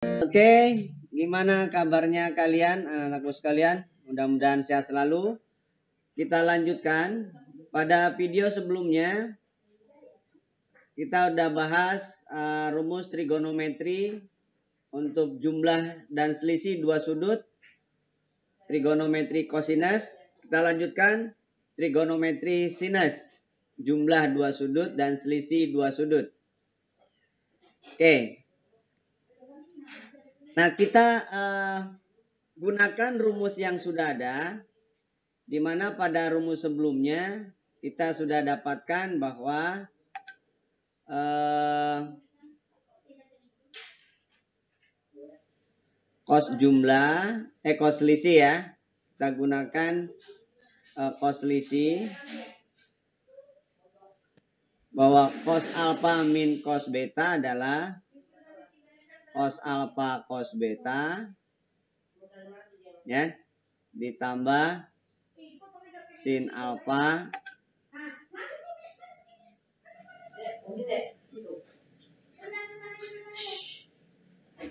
Oke, gimana kabarnya kalian, anak-anakku sekalian? Mudah-mudahan sehat selalu. Kita lanjutkan. Pada video sebelumnya, kita udah bahas rumus trigonometri untuk jumlah dan selisih dua sudut. Trigonometri kosinus. Kita lanjutkan trigonometri sinus. Jumlah dua sudut dan selisih dua sudut. Oke. Nah, kita gunakan rumus yang sudah ada, di mana pada rumus sebelumnya kita sudah dapatkan bahwa cos selisih ya. Kita gunakan cos selisih, bahwa cos alfa min cos beta adalah cos alfa cos beta ya, ditambah sin alfa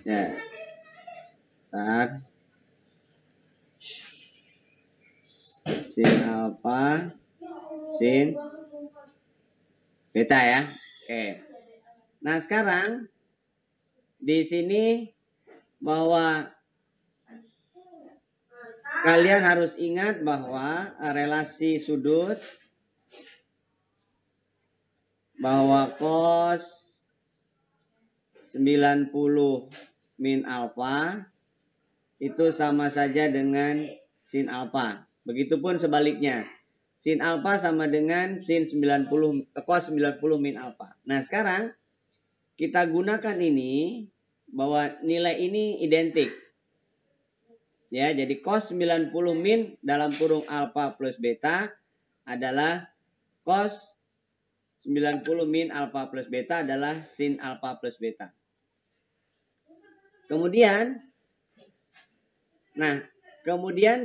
ya. Sin alfa sin beta ya. Oke. Nah, sekarang di sini bahwa kalian harus ingat bahwa relasi sudut, bahwa cos 90 min alfa itu sama saja dengan sin alfa. Begitupun sebaliknya. Sin alfa sama dengan sin 90 cos 90 min alfa. Nah, sekarang kita gunakan ini bahwa nilai ini identik. Ya, jadi cos 90 min dalam kurung alfa plus beta adalah cos 90 min alfa plus beta adalah sin alfa plus beta. Kemudian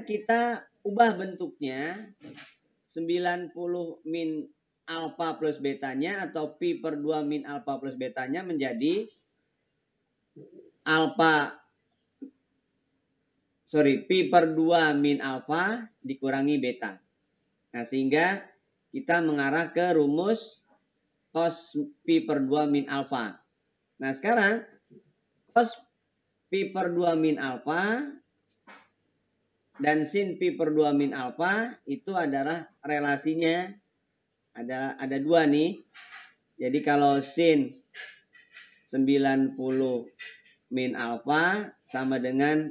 kita ubah bentuknya, 90 min alfa plus betanya atau pi per 2 min alfa plus betanya menjadi pi per 2 min alfa dikurangi beta. Nah, sehingga kita mengarah ke rumus cos pi per 2 min alfa. Nah, sekarang cos pi per 2 min alfa dan sin pi per 2 min alfa itu adalah relasinya ada dua nih. Jadi kalau sin 90 min alfa sama dengan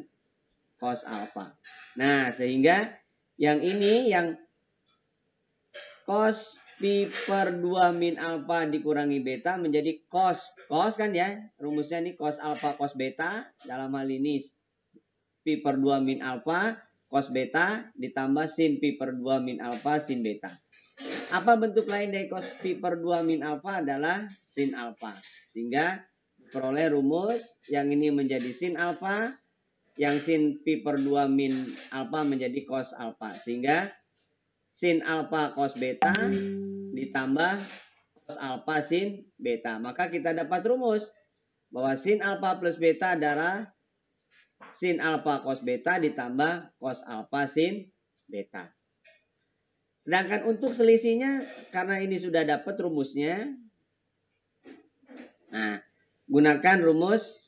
cos alfa. Nah, sehingga yang ini yang cos pi per 2 min alfa dikurangi beta menjadi cos kan ya. Rumusnya ini cos alfa cos beta. Dalam hal ini pi per 2 min alfa cos beta ditambah sin pi per 2 min alfa sin beta. Apa bentuk lain dari cos pi per 2 min alfa adalah sin alfa. Sehingga peroleh rumus yang ini menjadi sin alfa, yang sin pi per 2 min alfa menjadi cos alfa. Sehingga sin alfa cos beta ditambah cos alfa sin beta. Maka kita dapat rumus bahwa sin alfa plus beta adalah sin alfa cos beta ditambah cos alfa sin beta. Sedangkan untuk selisihnya, karena ini sudah dapat rumusnya, nah, gunakan rumus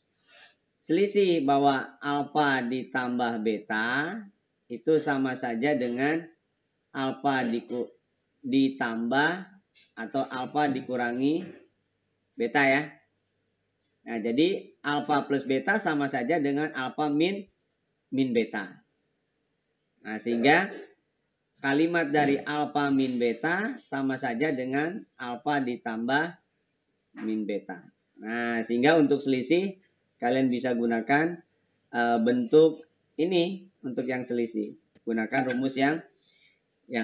selisih bahwa alfa ditambah beta itu sama saja dengan alfa ditambah atau alfa dikurangi beta ya. Nah, jadi alfa plus beta sama saja dengan alfa min beta. Nah, sehingga kalimat dari alfa min beta sama saja dengan alfa ditambah min beta. Nah, sehingga untuk selisih kalian bisa gunakan bentuk ini untuk yang selisih. Gunakan rumus yang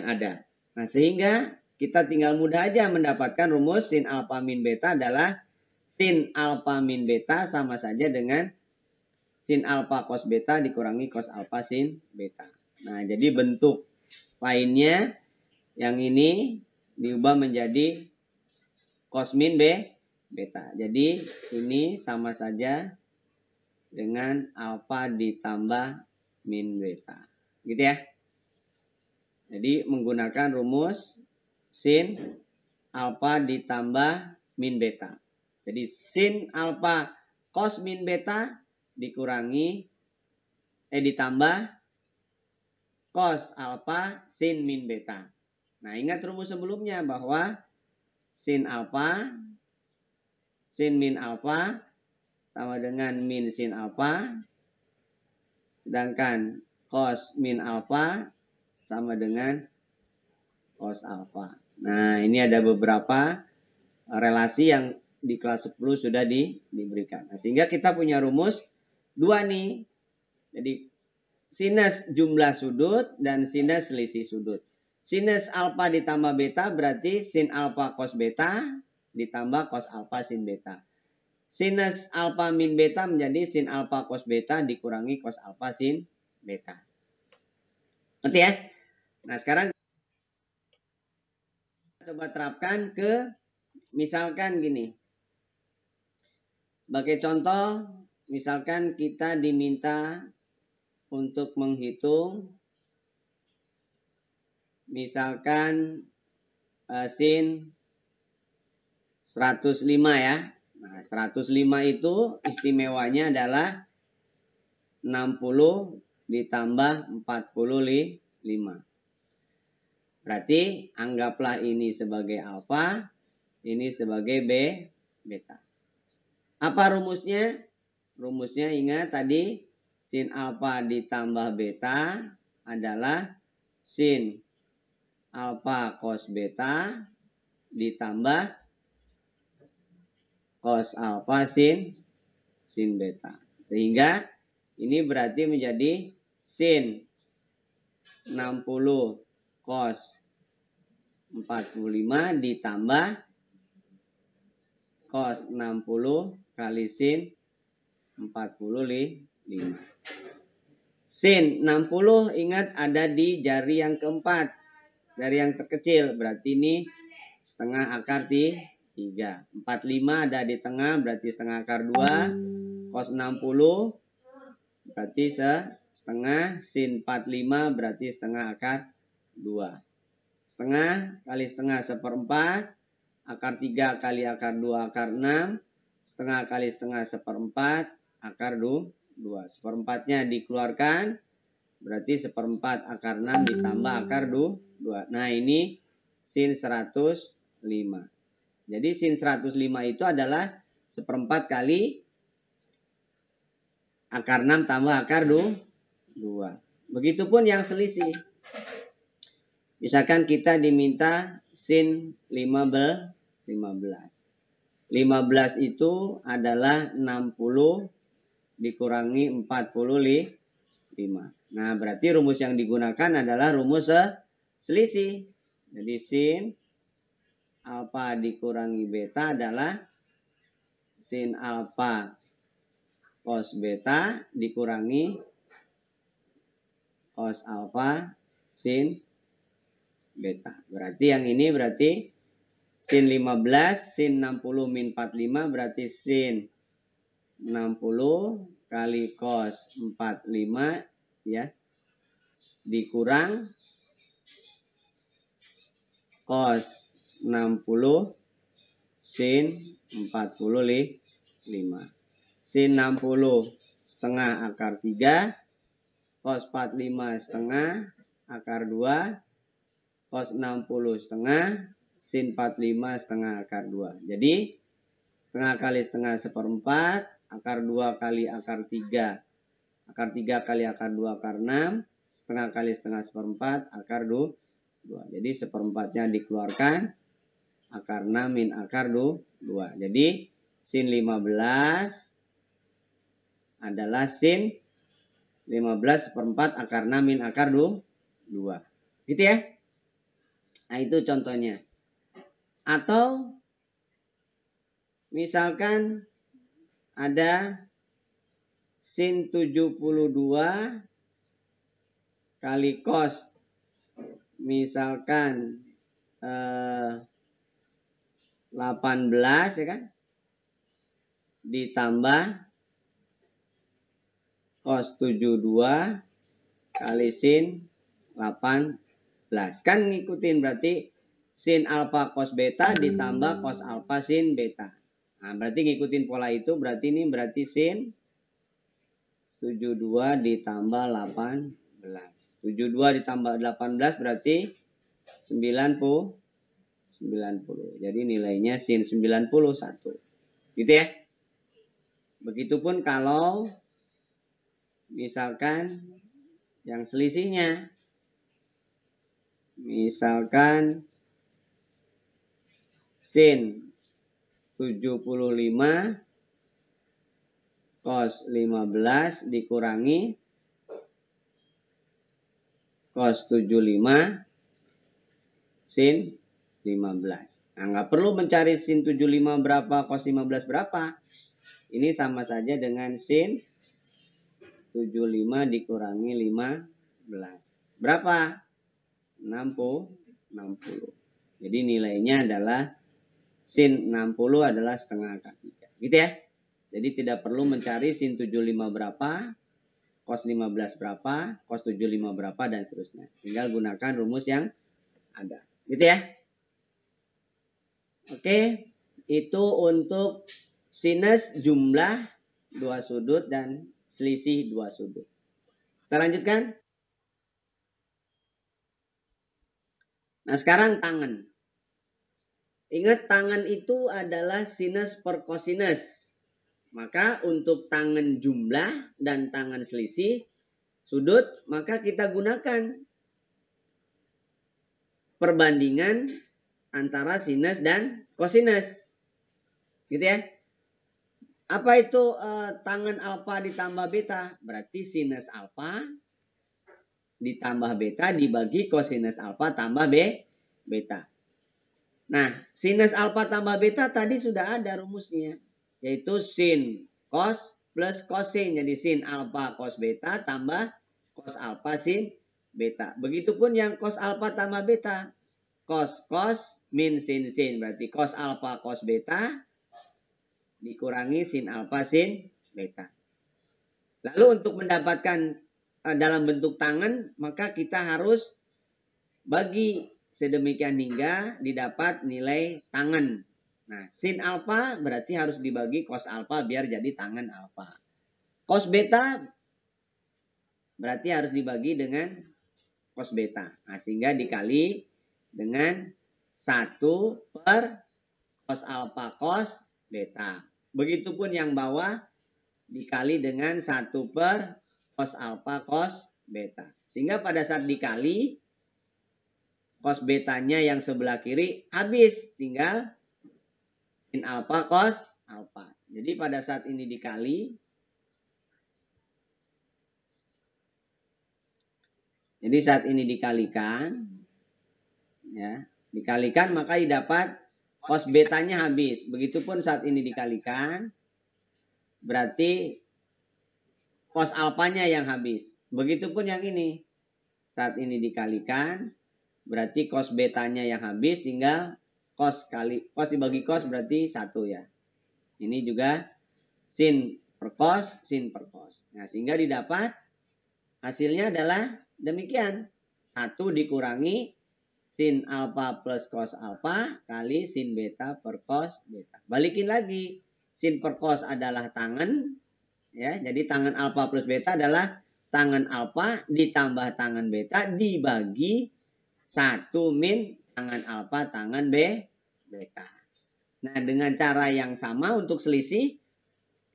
ada. Nah, sehingga kita tinggal mudah aja mendapatkan rumus sin alfa min beta adalah sin alfa min beta sama saja dengan sin alfa cos beta dikurangi cos alfa sin beta. Nah, jadi bentuk lainnya yang ini diubah menjadi cos min beta. Jadi ini sama saja dengan alfa ditambah min beta. Gitu ya. Jadi menggunakan rumus sin alfa ditambah min beta. Jadi sin alfa cos min beta ditambah cos alfa sin min beta. Nah, ingat rumus sebelumnya bahwa sin min alfa sama dengan min sin alfa, sedangkan cos min alfa sama dengan cos alfa. Nah, ini ada beberapa relasi yang di kelas 10 sudah diberikan. Nah, sehingga kita punya rumus 2 nih. Jadi sinus jumlah sudut dan sinus selisih sudut. Sinus alfa ditambah beta berarti sin alfa cos beta ditambah cos alfa sin beta. Sinus alfa min beta menjadi sin alfa cos beta dikurangi cos alfa sin beta. Ngerti ya? Nah, sekarang coba terapkan ke misalkan gini. Sebagai contoh, misalkan kita diminta untuk menghitung misalkan sin 105 ya. Nah, 105 itu istimewanya adalah 60 ditambah 45. Berarti anggaplah ini sebagai alfa, ini sebagai beta. Apa rumusnya? Rumusnya ingat tadi sin alfa ditambah beta adalah sin alfa cos beta ditambah cos alfa sin beta. Sehingga ini berarti menjadi sin 60 cos 45 ditambah cos 60 kali sin 45. Sin 60 ingat ada di jari yang keempat. Jari yang terkecil. Berarti ini setengah akar 3. 45 ada di tengah berarti setengah akar 2. Cos 60 berarti setengah. Sin 45 berarti setengah akar 2. Setengah kali setengah seperempat. Akar 3 kali akar 2 akar 6. Setengah kali setengah seperempat akar 2. Seperempatnya dikeluarkan. Berarti seperempat akar 6 ditambah akar 2. Nah, ini sin 105. Jadi sin 105 itu adalah seperempat kali akar 6 tambah akar 2. Begitupun yang selisih. Misalkan kita diminta sin 15. 15 itu adalah 60 dikurangi 45. Nah, berarti rumus yang digunakan adalah rumus selisih. Jadi sin alfa dikurangi beta adalah sin alfa cos beta dikurangi cos alfa sin beta. Berarti yang ini berarti sin 15, sin 60 min 45 berarti sin 60 kali cos 45 ya. Dikurang cos 60 sin 45. Sin 60 setengah akar 3, cos 45 setengah akar 2, cos 60 setengah, sin 45 setengah akar 2. Jadi setengah kali setengah seperempat, akar 2 kali akar 3. Akar 3 kali akar 2 akar 6, setengah kali setengah seperempat, akar 2. Jadi seperempatnya dikeluarkan, akar 6 min akar 2. Jadi sin 15 adalah sin 15 seperempat akar 6 min akar 2. Gitu ya. Nah, itu contohnya. Atau misalkan ada sin 72 kali cos misalkan 18 ya kan, ditambah cos 72 kali sin 18. Kan ngikutin berarti sin alfa cos beta ditambah cos alfa sin beta. Nah, berarti ngikutin pola itu, berarti ini berarti sin 72 ditambah 18. 72 ditambah 18 berarti 90. Jadi nilainya sin 91. Gitu ya. Begitupun kalau misalkan yang selisihnya. Misalkan sin 75 cos 15 dikurangi cos 75 sin 15. Nah, nggak perlu mencari sin 75 berapa, cos 15 berapa. Ini sama saja dengan sin 75 dikurangi 15. Berapa? 60. Jadi nilainya adalah sin 60 adalah setengah akar 3. Gitu ya. Jadi tidak perlu mencari sin 75 berapa, cos 15 berapa, cos 75 berapa, dan seterusnya. Tinggal gunakan rumus yang ada. Gitu ya. Oke, itu untuk sinus jumlah dua sudut dan selisih dua sudut. Kita lanjutkan. Nah, sekarang tangen. Ingat, tangen itu adalah sinus per kosinus. Maka untuk tangen jumlah dan tangen selisih sudut, maka kita gunakan perbandingan antara sinus dan kosinus. Gitu ya. Apa itu tangen alfa ditambah beta? Berarti sinus alfa ditambah beta dibagi kosinus alfa tambah beta. Nah, sinus alfa tambah beta tadi sudah ada rumusnya. Yaitu sin cos plus kosin. Jadi sin alfa cos beta tambah cos alfa sin beta. Begitupun yang cos alfa tambah beta. Cos min sin. Berarti cos alfa cos beta dikurangi sin alfa sin beta. Lalu untuk mendapatkan dalam bentuk tangen, maka kita harus bagi sedemikian hingga didapat nilai tangen. Nah, sin alfa berarti harus dibagi cos alfa biar jadi tangen alfa. Cos beta berarti harus dibagi dengan cos beta. Nah, sehingga dikali dengan 1 per cos alfa cos beta. Begitupun yang bawah dikali dengan 1 per cos alfa cos beta. Sehingga pada saat dikali, cos betanya yang sebelah kiri habis. Tinggal sin alfa cos alfa. Jadi pada saat ini dikali. Jadi saat ini dikalikan. Ya, dikalikan maka didapat cos betanya habis. Begitupun saat ini dikalikan. Berarti cos alfanya yang habis. Begitupun yang ini. Saat ini dikalikan. Berarti cos betanya yang habis. Tinggal cos dibagi cos berarti 1 ya. Ini juga sin per cos, sin per cos. Nah, sehingga didapat hasilnya adalah demikian. 1 dikurangi sin alfa plus cos alfa kali sin beta per cos beta. Balikin lagi. Sin per cos adalah tangen. Ya, jadi tangen alfa plus beta adalah tangen alfa ditambah tangen beta dibagi 1 min tangen alfa tangen beta. Nah, dengan cara yang sama untuk selisih,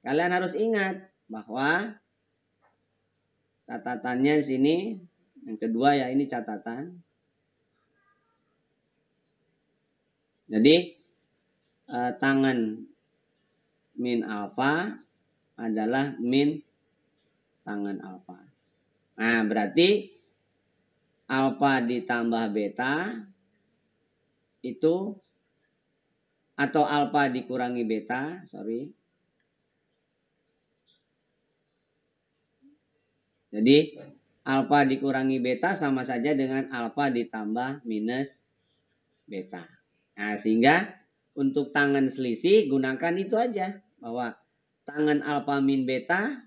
kalian harus ingat bahwa catatannya di sini, yang kedua ya, ini catatan. Jadi tangen min alfa adalah min tangen alfa. Nah, berarti alfa ditambah beta itu, atau alfa dikurangi beta, Jadi alfa dikurangi beta sama saja dengan alfa ditambah minus beta. Nah, sehingga untuk tangen selisih gunakan itu aja, bahwa tangen alfa min beta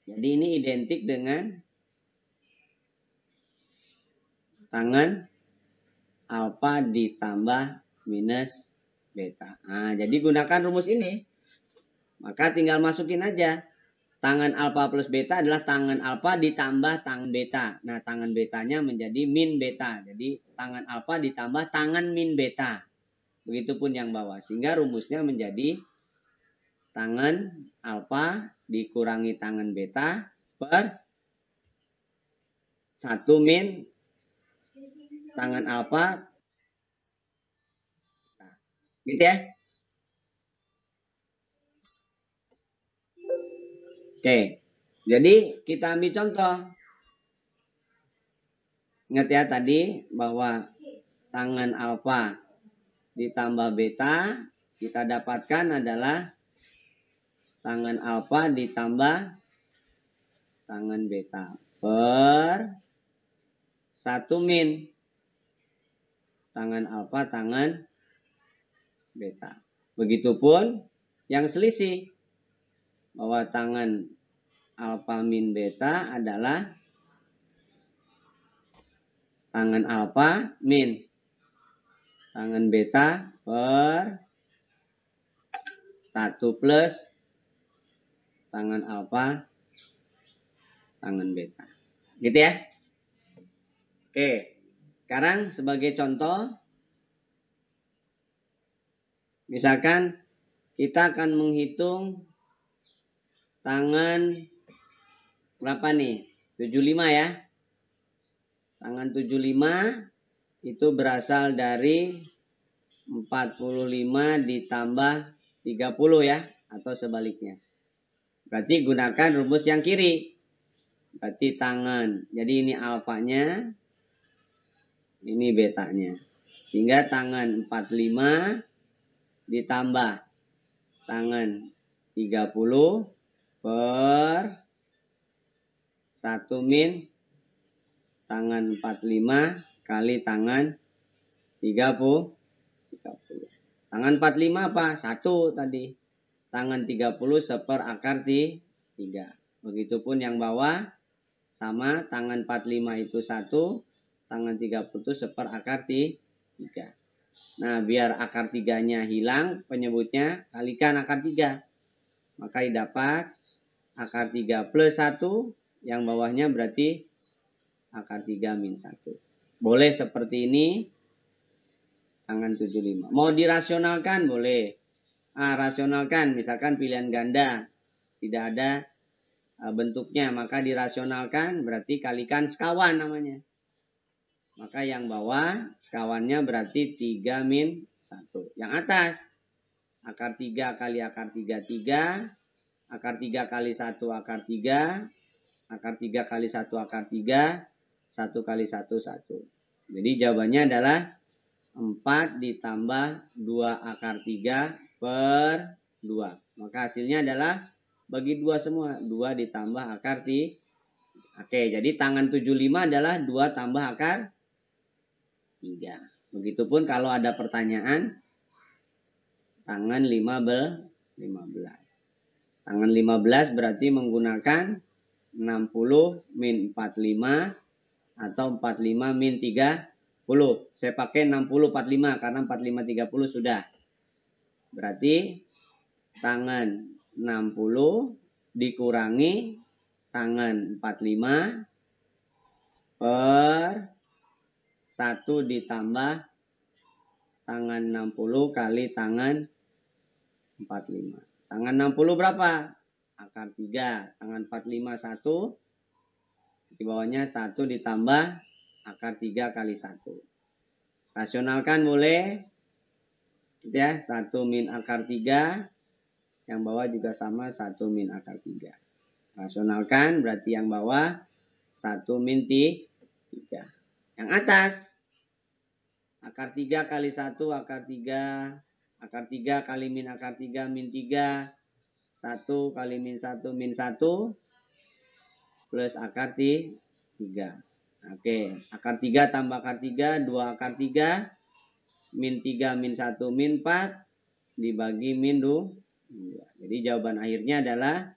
Jadi ini identik dengan tangen alfa ditambah minus beta. Nah, jadi gunakan rumus ini. Maka tinggal masukin aja. Tangen alfa plus beta adalah tangen alfa ditambah tangen beta. Nah, tangen betanya menjadi min beta. Jadi tangen alfa ditambah tangen min beta. Begitupun yang bawah. Sehingga rumusnya menjadi tangen alfa dikurangi tangen beta per 1 min tangen alfa. Nah, gitu ya. Oke. Jadi kita ambil contoh. Ingat ya tadi bahwa tangen alfa ditambah beta kita dapatkan adalah tangen alfa ditambah tangen beta per 1 min tangen alfa tangen beta. Begitupun yang selisih bahwa tangen alfa min beta adalah tangen alfa min tangen beta per 1 plus tangen alfa tangen beta. Gitu ya. Oke. Sekarang sebagai contoh, misalkan kita akan menghitung tangen berapa nih? 75 ya. Tangen 75 itu berasal dari 45 ditambah 30 ya. Atau sebaliknya. Berarti gunakan rumus yang kiri. Berarti tangen. Jadi ini alfanya. Ini betanya. Sehingga tangen 45 ditambah tangen 30 per 1 min tangen 45 kali tangen 30. Tangen 45 apa? 1 tadi. Tangen 30 seper akar 3. Begitupun yang bawah sama tangen 45 itu 1. Tangen 30 itu seper akar 3. Nah, biar akar 3-nya hilang, penyebutnya kalikan akar 3. Maka didapat akar 3 plus 1. Yang bawahnya berarti akar 3 min 1. Boleh seperti ini. Tangen 75. Mau dirasionalkan boleh. Rasionalkan. Misalkan pilihan ganda. Tidak ada bentuknya. Maka dirasionalkan berarti kalikan sekawan namanya. Maka yang bawah sekawannya berarti 3 min 1. Yang atas akar 3 kali akar 3 3. Akar 3 kali 1 akar 3. Akar 3 kali 1 akar 3. 1 kali 1 1. Jadi jawabannya adalah 4 ditambah 2 akar 3 per 2. Maka hasilnya adalah bagi 2 semua. 2 ditambah akar 3. Oke, jadi tangen 75 adalah 2 tambah akar 3. Begitupun kalau ada pertanyaan tangen 15. Tangen 15 berarti menggunakan 60 min 45 atau 45 min 30. Saya pakai 60 45 karena 45 30 sudah. Berarti tangen 60 dikurangi tangen 45 per 1 ditambah tangen 60 kali tangen 45. Tangen 60 berapa? Akar 3. Tangen 45 1. Di bawahnya 1 ditambah akar 3 kali 1. Rasionalkan boleh. Ya, 1 min akar 3. Yang bawah juga sama 1 min akar 3. Rasionalkan berarti yang bawah 1 min 3. Yang atas akar 3 kali 1 akar 3. Akar 3 kali min akar 3 min 3. 1 kali min 1 min 1. Plus akar 3. Oke, akar 3 tambah akar 3, 2 akar 3, min 3 min 1 min 4, dibagi min 2. Jadi jawaban akhirnya adalah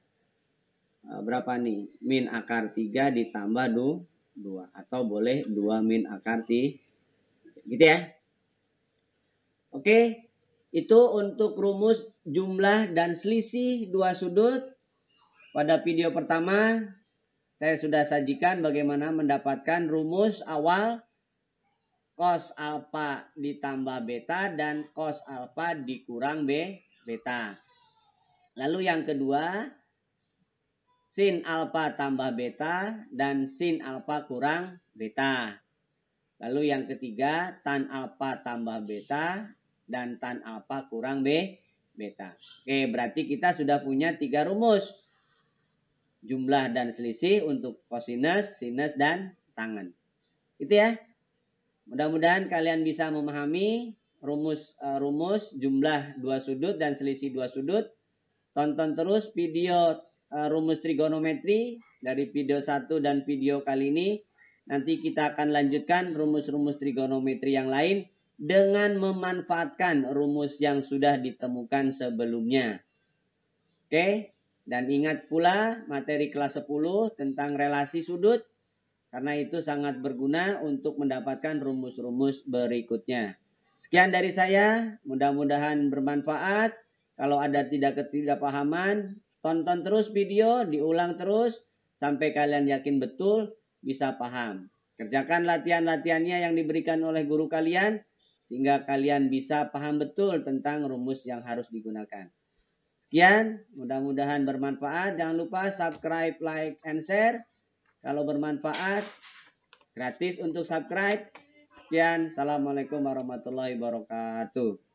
berapa nih? Min akar 3 ditambah 2. Atau boleh 2 min akar 3. Gitu ya. Oke. Itu untuk rumus jumlah dan selisih dua sudut. Pada video pertama saya sudah sajikan bagaimana mendapatkan rumus awal cos alfa ditambah beta dan cos alfa dikurang beta. Lalu yang kedua, sin alfa tambah beta dan sin alfa kurang beta. Lalu yang ketiga, tan alfa tambah beta dan tan alfa kurang beta. Oke, berarti kita sudah punya 3 rumus. Jumlah dan selisih untuk kosinus, sinus, dan tangen. Itu ya. Mudah-mudahan kalian bisa memahami rumus jumlah dua sudut dan selisih dua sudut. Tonton terus video rumus trigonometri dari video 1 dan video kali ini. Nanti kita akan lanjutkan rumus-rumus trigonometri yang lain dengan memanfaatkan rumus yang sudah ditemukan sebelumnya. Oke, dan ingat pula materi kelas 10 tentang relasi sudut. Karena itu sangat berguna untuk mendapatkan rumus-rumus berikutnya. Sekian dari saya, mudah-mudahan bermanfaat. Kalau ada ketidakpahaman, tonton terus video, diulang terus sampai kalian yakin betul bisa paham. Kerjakan latihan-latihannya yang diberikan oleh guru kalian sehingga kalian bisa paham betul tentang rumus yang harus digunakan. Sekian, mudah-mudahan bermanfaat. Jangan lupa subscribe, like, and share. Kalau bermanfaat, gratis untuk subscribe. Sekian, assalamualaikum warahmatullahi wabarakatuh.